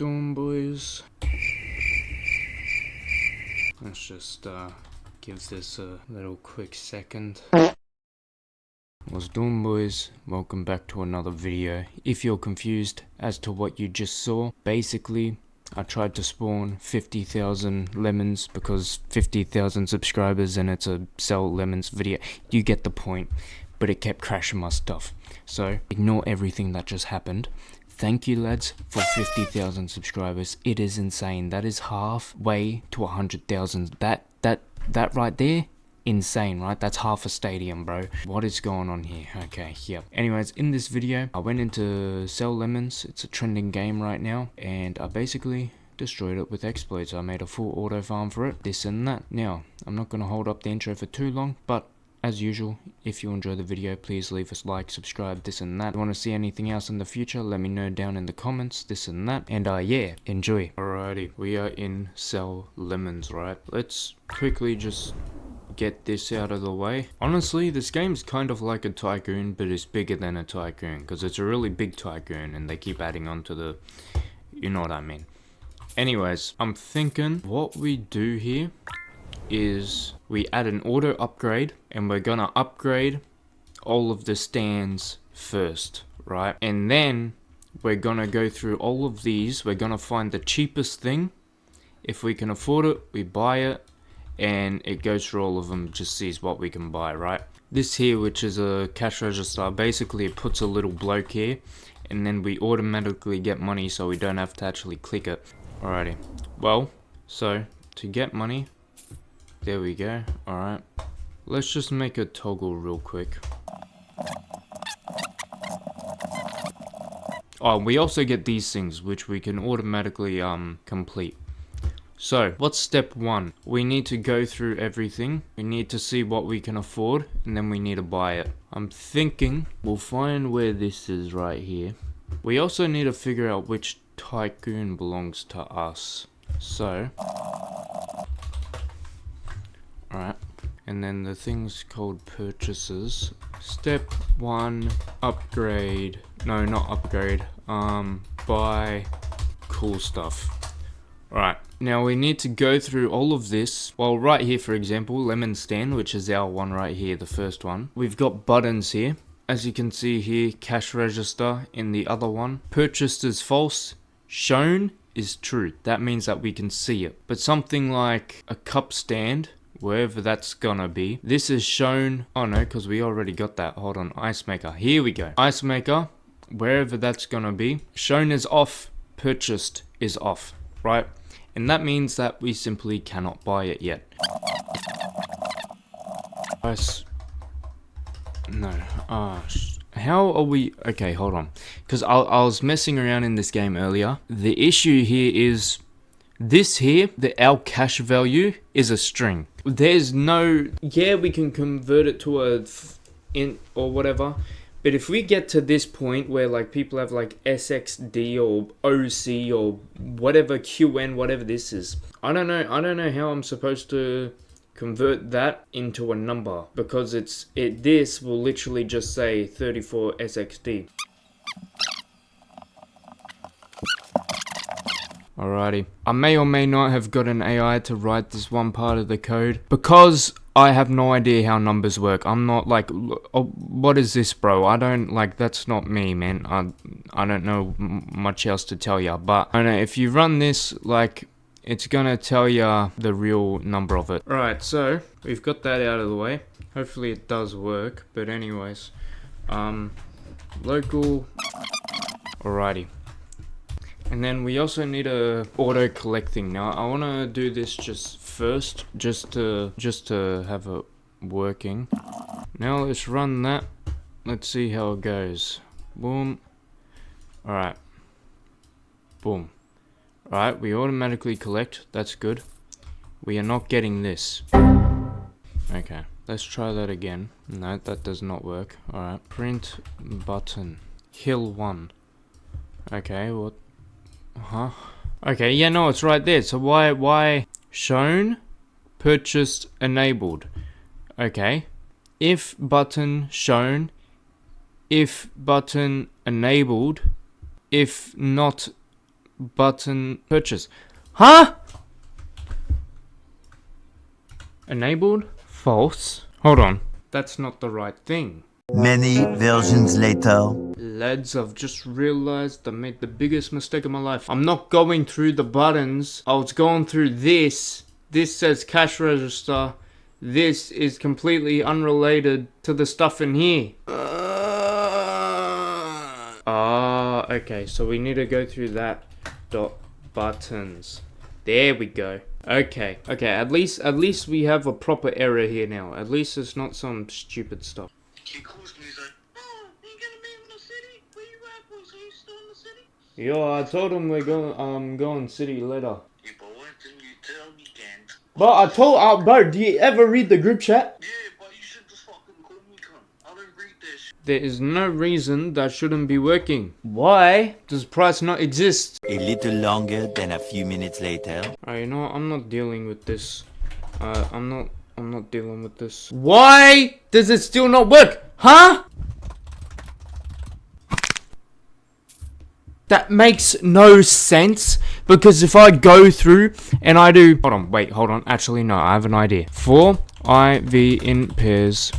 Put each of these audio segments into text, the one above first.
doing, boys? Let's just give this a little quick second. What's doing, boys? Welcome back to another video. If you're confused as to what you just saw, basically I tried to spawn 50,000 lemons because 50,000 subscribers and it's a sell lemons video. You get the point, but it kept crashing my stuff. So ignore everything that just happened. Thank you, lads, for 50,000 subscribers. It is insane. That is halfway to 100,000. That right there, insane, right? That's half a stadium, bro. What is going on here? Okay, yep. Anyways, in this video, I went into Sell Lemons. It's a trending game right now, and I basically destroyed it with exploits. I made a full auto farm for it, this and that. Now, I'm not going to hold up the intro for too long, but as usual, if you enjoy the video, please leave us a like, subscribe, this and that. If you want to see anything else in the future, let me know down in the comments, this and that. And yeah, enjoy. Alrighty, we are in Sell Lemons, right? Let's quickly just get this out of the way. Honestly, this game's kind of like a tycoon, but it's bigger than a tycoon, because it's a really big tycoon, and they keep adding on to the... you know what I mean. Anyways, I'm thinking what we do here is we add an auto upgrade, and we're gonna upgrade all of the stands first, right? And then we're gonna go through all of these. We're gonna find the cheapest thing. If we can afford it, we buy it, and it goes through all of them, just sees what we can buy, right? This here, which is a cash register, basically it puts a little bloke here, and then we automatically get money, so we don't have to actually click it. Alrighty, well, so to get money, there we go. Alright, let's just make a toggle real quick. Oh, we also get these things, which we can automatically complete. So, what's step one? We need to go through everything. We need to see what we can afford, and then we need to buy it. I'm thinking we'll find where this is right here. We also need to figure out which tycoon belongs to us. So, alright, and then the thing's called purchases. Step one, upgrade. No, not upgrade. Buy cool stuff. Alright, now we need to go through all of this. Well, right here, for example, lemon stand, which is our one right here, the first one. We've got buttons here. As you can see here, cash register in the other one. Purchased is false, shown is true. That means that we can see it. But something like a cup stand, wherever that's gonna be, this is shown. Oh no, because we already got that. Hold on, ice maker. Here we go. Ice maker, wherever that's gonna be, shown is off, purchased is off, right? And that means that we simply cannot buy it yet. No. How are we... okay, hold on. Because I was messing around in this game earlier. The issue here is... this here, our cash value, is a string. There's no... yeah, we can convert it to a int or whatever. But if we get to this point where like people have like SXD or OC or whatever QN, whatever this is, I don't know how I'm supposed to convert that into a number, because this will literally just say 34 SXD. Alrighty, I may or may not have got an AI to write this one part of the code, because I have no idea how numbers work. I'm not like, oh, what is this, bro? I don't, like, that's not me, man. I don't know much else to tell ya, but I know if you run this, like, it's gonna tell ya the real number of it. Alright, so we've got that out of the way. Hopefully it does work, but anyways, local, alrighty. And then we also need a auto collect thing. Now I want to do this just first, just to have it working. Now let's run that. Let's see how it goes. Boom. Alright. Boom. Alright, we automatically collect. That's good. We are not getting this. Okay, let's try that again. No, that does not work. Alright, print button. Hill 1. Okay, what? Okay, yeah, no, it's right there. So why shown, purchased, enabled? Okay, if button shown, if button enabled, if not button purchase. Huh? Enabled? False. Hold on. That's not the right thing. Many versions later. Lads, I've just realized I made the biggest mistake of my life. I'm not going through the buttons. I was going through this. This says cash register. This is completely unrelated to the stuff in here. Okay, so we need to go through that dot buttons. There we go. Okay, at least we have a proper error here now. At least it's not some stupid stuff. He calls me, he's like, oh, you gonna be in the city? Where you at, boys? Are you still in the city? Yo, I told him we're going city later. Yeah, but why didn't you tell me, Kent? Bro, I told, bro, do you ever read the group chat? Yeah, but you should just fucking call me, cunt. I don't read this shit. There is no reason that shouldn't be working. Why does price not exist? A little longer than a few minutes later. Alright, you know what? I'm not dealing with this. I'm not dealing with this. Why does it still not work? Huh? That makes no sense, because if I go through and I do... Hold on. Actually, no, I have an idea. For IV in pairs.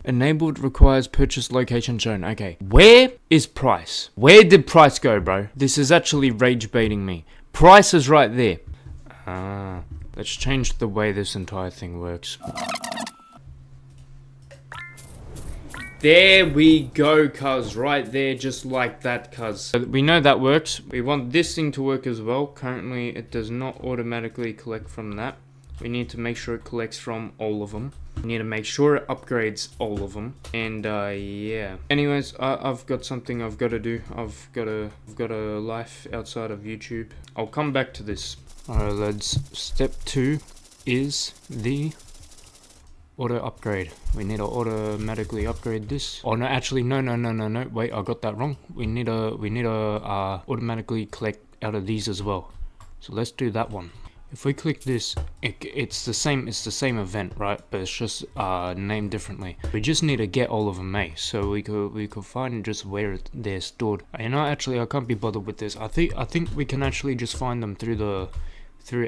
Enabled requires purchase location shown. Okay, where is price? Where did price go, bro? This is actually rage baiting me. Price is right there. Let's change the way this entire thing works. There we go, cuz. Right there, just like that, cuz. So we know that works. We want this thing to work as well. Currently, it does not automatically collect from that. We need to make sure it collects from all of them. We need to make sure it upgrades all of them. And yeah. Anyways, I've got something I've got to do. I've got a life outside of YouTube. I'll come back to this. Alright, lads. Step 2 is the auto upgrade. We need to automatically upgrade this. Oh no, actually no. Wait, I got that wrong. We need to automatically collect out of these as well. So let's do that one. If we click this, it's the same event, right? But it's just named differently. We just need to get all of them, eh? So we could find just where they're stored. You know, actually, I can't be bothered with this. I think we can actually just find them through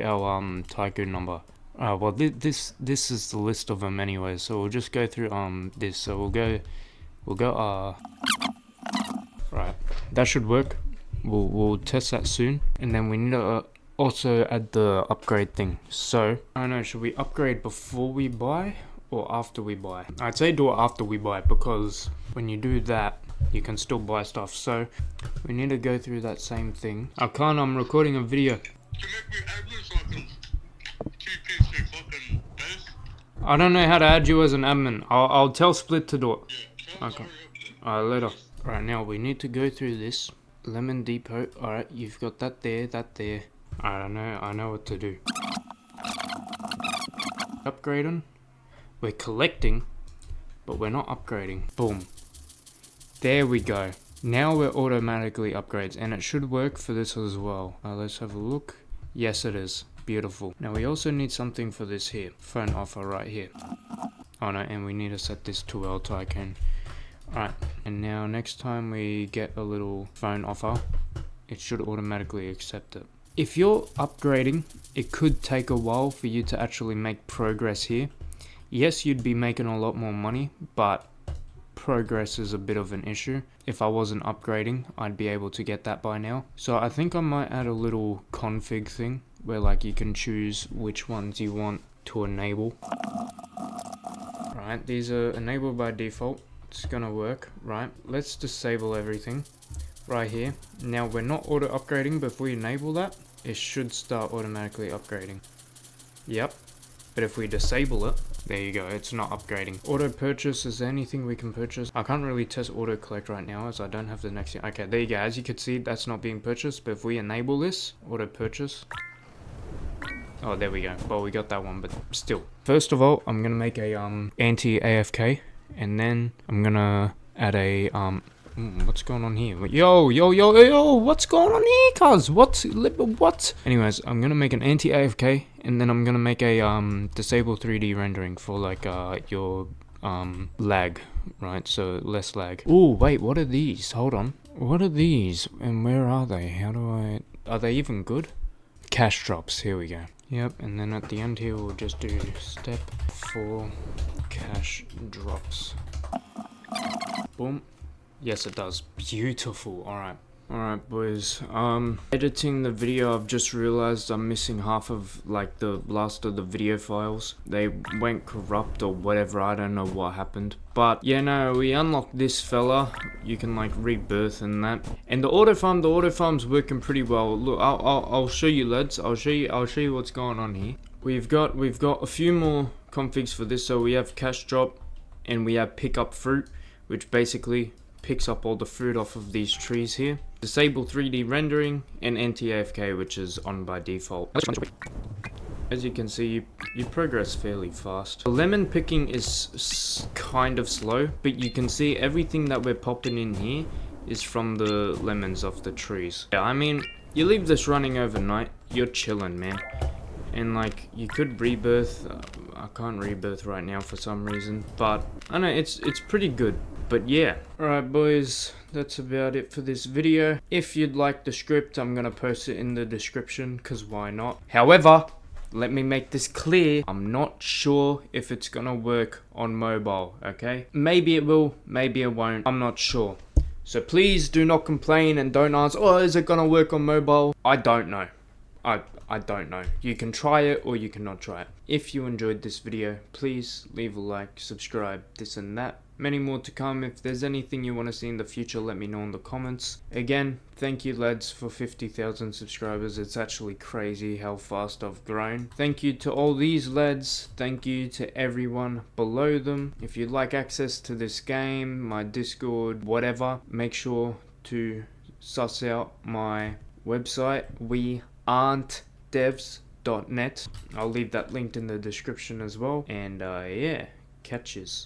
our tycoon number. Well, this is the list of them anyway. So we'll just go through this. So we'll go right. That should work. We'll test that soon, and then we need to also add the upgrade thing. So I don't know, should we upgrade before we buy or after we buy? I'd say do it after we buy, because when you do that you can still buy stuff. So we need to go through that same thing. I'm recording a video. To make me admin so I can keep it so fucking best. I don't know how to add you as an admin. I'll tell Split to do it. Yeah, Okay. Alright, later. Right, now we need to go through this. Lemon Depot. Alright, you've got that there. I know what to do. Upgrading. We're collecting, but we're not upgrading. Boom. There we go. Now we're automatically upgrades, and it should work for this as well. Let's have a look. Yes, it is. Beautiful. Now we also need something for this here. Phone offer right here. Oh no, and we need to set this to our tycoon. Alright, and now next time we get a little phone offer, it should automatically accept it. If you're upgrading, it could take a while for you to actually make progress here. Yes, you'd be making a lot more money, but progress is a bit of an issue. If I wasn't upgrading, I'd be able to get that by now. So I think I might add a little config thing where like you can choose which ones you want to enable. Right, these are enabled by default. It's gonna work, right? Let's disable everything right here. Now we're not auto upgrading, but if we enable that, it should start automatically upgrading. Yep. But if we disable it, there you go, it's not upgrading. Auto purchase, is there anything we can purchase? I can't really test auto collect right now as I don't have the next thing. Okay, there you go. As you can see, that's not being purchased, but if we enable this, auto purchase. Oh, there we go. Well, we got that one, but still. First of all, I'm gonna make a anti-AFK, and then I'm gonna add a what's going on here? Yo, what's going on here, cuz? What? Anyways, I'm gonna make an anti-AFK, and then I'm gonna make a disable 3D rendering for like your lag, right? So less lag. Oh, wait, what are these? Hold on. What are these and where are they? Are they even good? Cash drops, here we go. Yep, and then at the end here we'll just do step 4 cash drops. Boom. Yes, it does. Beautiful. Alright boys, editing the video, I've just realized I'm missing half of like the last of the video files. They went corrupt or whatever, I don't know what happened. But yeah, no, we unlocked this fella. You can like rebirth and that. And the auto farm's working pretty well. Look, I'll show you, lads. I'll show you what's going on here. We've got a few more configs for this. So we have cash drop and we have pick up fruit, which basically picks up all the fruit off of these trees here. Disable 3D rendering and anti-AFK, which is on by default. As you can see, you progress fairly fast. The lemon picking is kind of slow, but you can see everything that we're popping in here is from the lemons off the trees. Yeah, I mean, you leave this running overnight, you're chilling, man. And like, you could rebirth. I can't rebirth right now for some reason, but I know it's pretty good. But yeah, alright boys, that's about it for this video. If you'd like the script, I'm gonna post it in the description, cause why not? However, let me make this clear, I'm not sure if it's gonna work on mobile, okay? Maybe it will, maybe it won't, I'm not sure. So please do not complain and don't ask, oh, is it gonna work on mobile? I don't know. I don't know. You can try it or you cannot try it. If you enjoyed this video, please leave a like, subscribe, this and that. Many more to come. If there's anything you want to see in the future, let me know in the comments. Again, thank you lads for 50,000 subscribers. It's actually crazy how fast I've grown. Thank you to all these lads. Thank you to everyone below them. If you'd like access to this game, my Discord, whatever, make sure to suss out my website. We aren't devs.net. I'll leave that linked in the description as well. And yeah, catches.